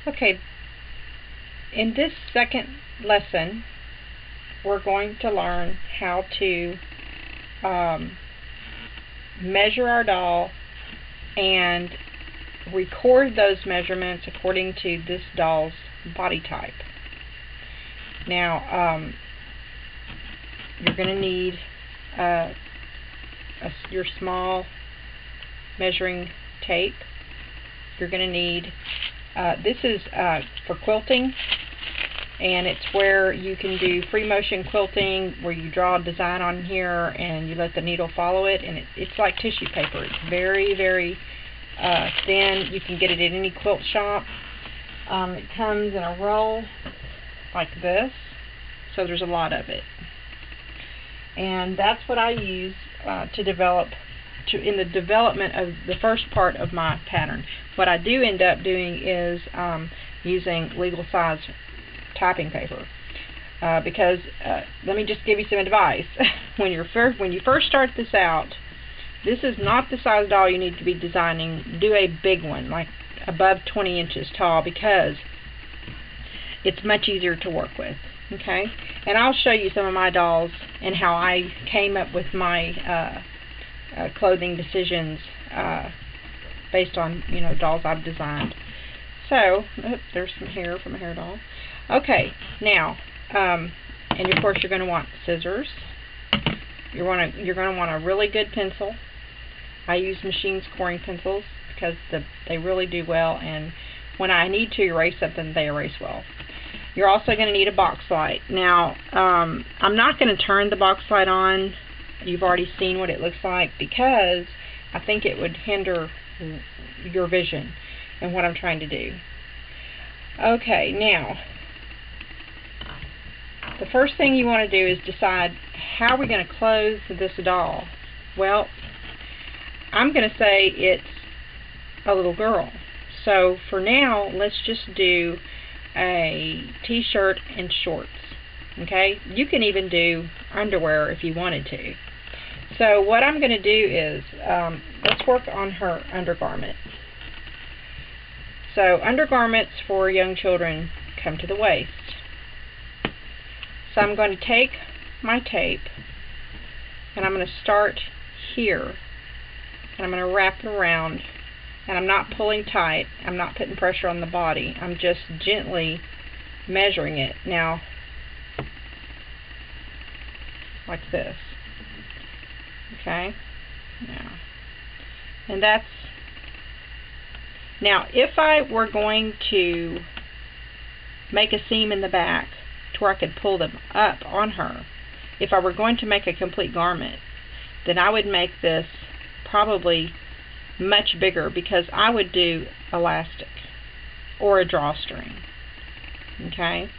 Okay, in this second lesson, we're going to learn how to measure our doll and record those measurements according to this doll's body type. Now, you're going to need your small measuring tape. You're going to need, this is for quilting, and it's where you can do free motion quilting, where you draw a design on here and you let the needle follow it, and it's like tissue paper. It's very, very thin. You can get it at any quilt shop. It comes in a roll like this, so there's a lot of it. And that's what I use in the development of the first part of my pattern. What I do end up doing is using legal size typing paper, because let me just give you some advice. when you first start this out, this is not the size doll you need to be designing. Do a big one, like above 20 inches tall, because it's much easier to work with. Okay, and I'll show you some of my dolls and how I came up with my clothing decisions based on, dolls I've designed. So there's some hair from a hair doll. Okay, now, and of course you're going to want scissors. You're going to want a really good pencil. I use machine scoring pencils because they really do well, and when I need to erase something, they erase well. You're also going to need a box light. Now, I'm not going to turn the box light on. You've already seen what it looks like, because I think it would hinder your vision and what I'm trying to do. Okay, now, the first thing you want to do is decide how we're going to clothe this doll. Well, I'm going to say it's a little girl. So for now, let's just do a t-shirt and shorts. Okay, you can even do underwear if you wanted to. So what I'm going to do is let's work on her undergarment. So undergarments for young children come to the waist. So I'm going to take my tape and I'm going to start here, and I'm going to wrap it around. And I'm not pulling tight. I'm not putting pressure on the body. I'm just gently measuring it. Now, like this. Okay? And that's... Now, if I were going to make a seam in the back to where I could pull them up on her, if I were going to make a complete garment, then I would make this probably much bigger, because I would do elastic or a drawstring. Okay,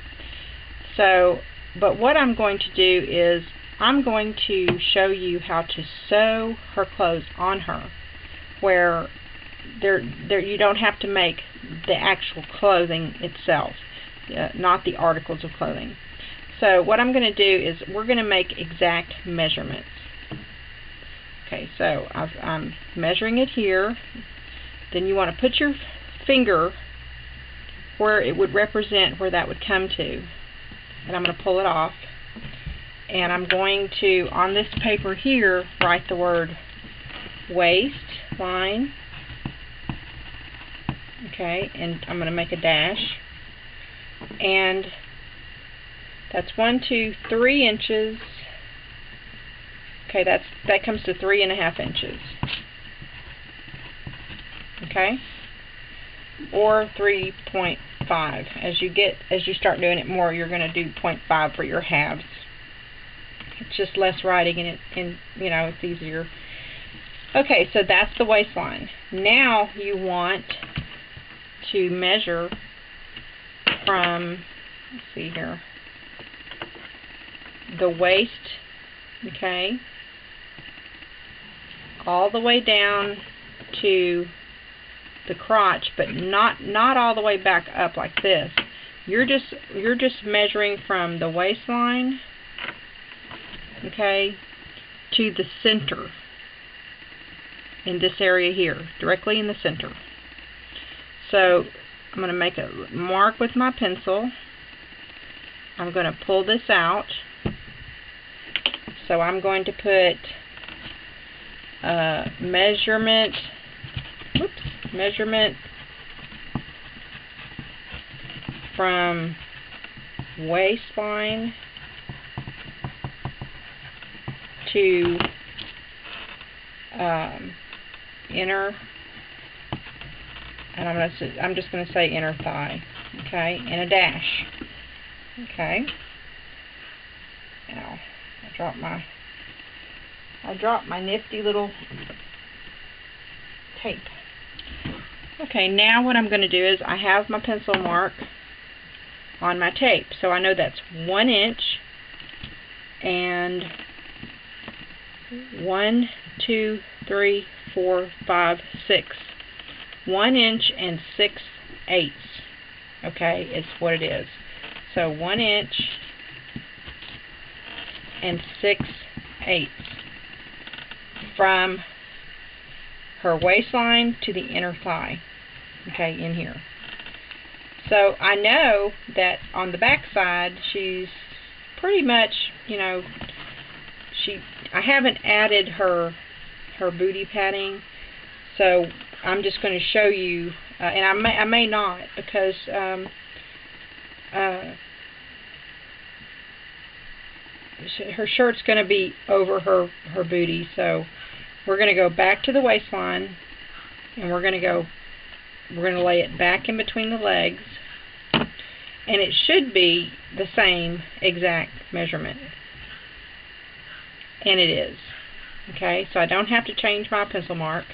so but what I'm going to do is I'm going to show you how to sew her clothes on her, where you don't have to make the actual clothing itself, not the articles of clothing. So what I'm going to do is we're going to make exact measurements. Okay, so I'm measuring it here. Then you want to put your finger where it would represent where that would come to. And I'm going to pull it off. And I'm going to, on this paper here, write the word waistline. Okay, and I'm going to make a dash. And that's 1, 2, 3 inches. Okay, that comes to 3.5 inches. Okay, or 3.5. As you start doing it more, you're going to do 0.5 for your halves. It's just less writing, and it's easier. Okay, so that's the waistline. Now you want to measure from, let's see here, the waist. Okay, all the way down to the crotch, but not all the way back up like this. You're just measuring from the waistline, okay, to the center, in this area here, directly in the center. So I'm going to make a mark with my pencil. I'm going to pull this out. So I'm going to put measurement from waistline to inner, and I'm just going to say inner thigh, okay, and a dash, okay. Now I dropped my nifty little tape. Okay, now what I'm going to do is I have my pencil mark on my tape, so I know that's 1 inch and 1, 2, 3, 4, 5, 6. 1 inch and 6/8. Okay, it's what it is. So 1 inch and 6/8 from her waistline to the inner thigh. Okay, in here. So I know that on the back side she's pretty much, you know, I haven't added her booty padding, so I'm just going to show you, and I may not, because her shirt's going to be over her booty. So we're going to go back to the waistline, and we're going to lay it back in between the legs, and it should be the same exact measurement, and it is. Okay, so I don't have to change my pencil mark.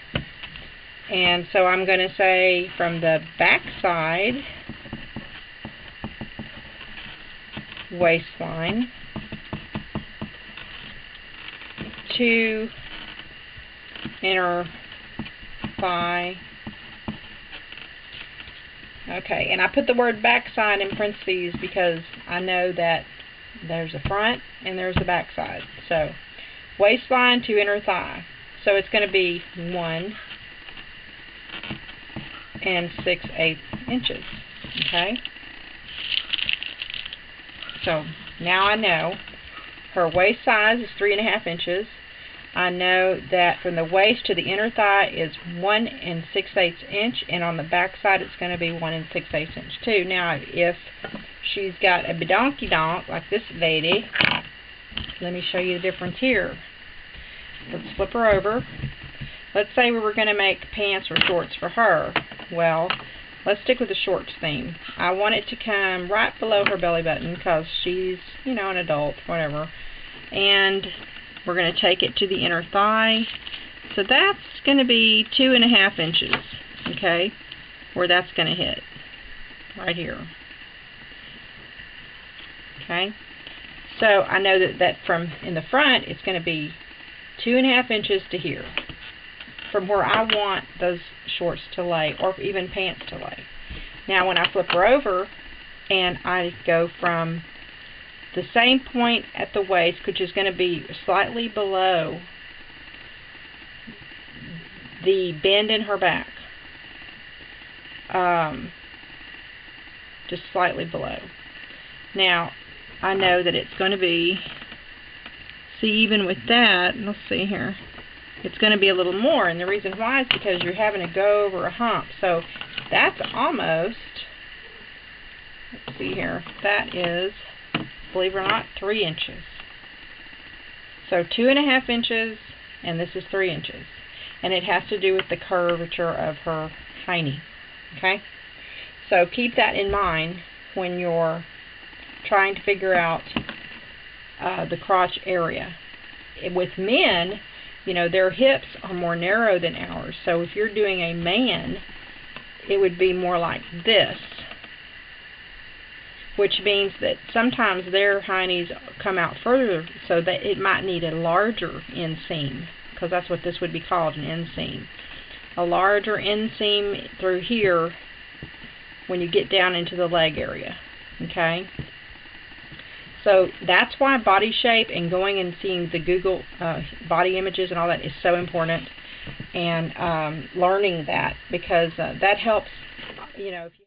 And so I'm going to say from the back side waistline to inner thigh. Okay, and I put the word backside in parentheses because I know that there's a front and there's a backside. So waistline to inner thigh. So it's going to be 1 and 6/8 inches. Okay. So now I know her waist size is 3.5 inches. I know that from the waist to the inner thigh is 1 and 6/8 inch, and on the back side it's going to be 1 and 6/8 inch too. Now, if she's got a bedonky donk like this lady, let me show you the difference here. Let's flip her over. Let's say we were going to make pants or shorts for her. Well, let's stick with the shorts theme. I want it to come right below her belly button because she's, you know, an adult, whatever. And we're going to take it to the inner thigh. So that's going to be 2.5 inches, okay, where that's going to hit, right here. Okay, so I know that from in the front it's going to be 2.5 inches to here, from where I want those shorts to lay, or even pants to lay. Now when I flip her over and I go from the same point at the waist, which is going to be slightly below the bend in her back, just slightly below. Now I know that it's going to be, see, even with that, let's see here, it's going to be a little more, and the reason why is because you're having to go over a hump. So that's almost, let's see here, that is, believe it or not, 3 inches. So 2.5 inches, and this is 3 inches. And it has to do with the curvature of her hiney. Okay? So keep that in mind when you're trying to figure out the crotch area. With men, you know, their hips are more narrow than ours. So if you're doing a man, it would be more like this, which means that sometimes their heinies come out further, so that it might need a larger inseam, because that's what this would be called, an inseam. A larger inseam through here when you get down into the leg area. Okay? So that's why body shape and going and seeing the Google body images and all that is so important, and learning that, because that helps, you know, if you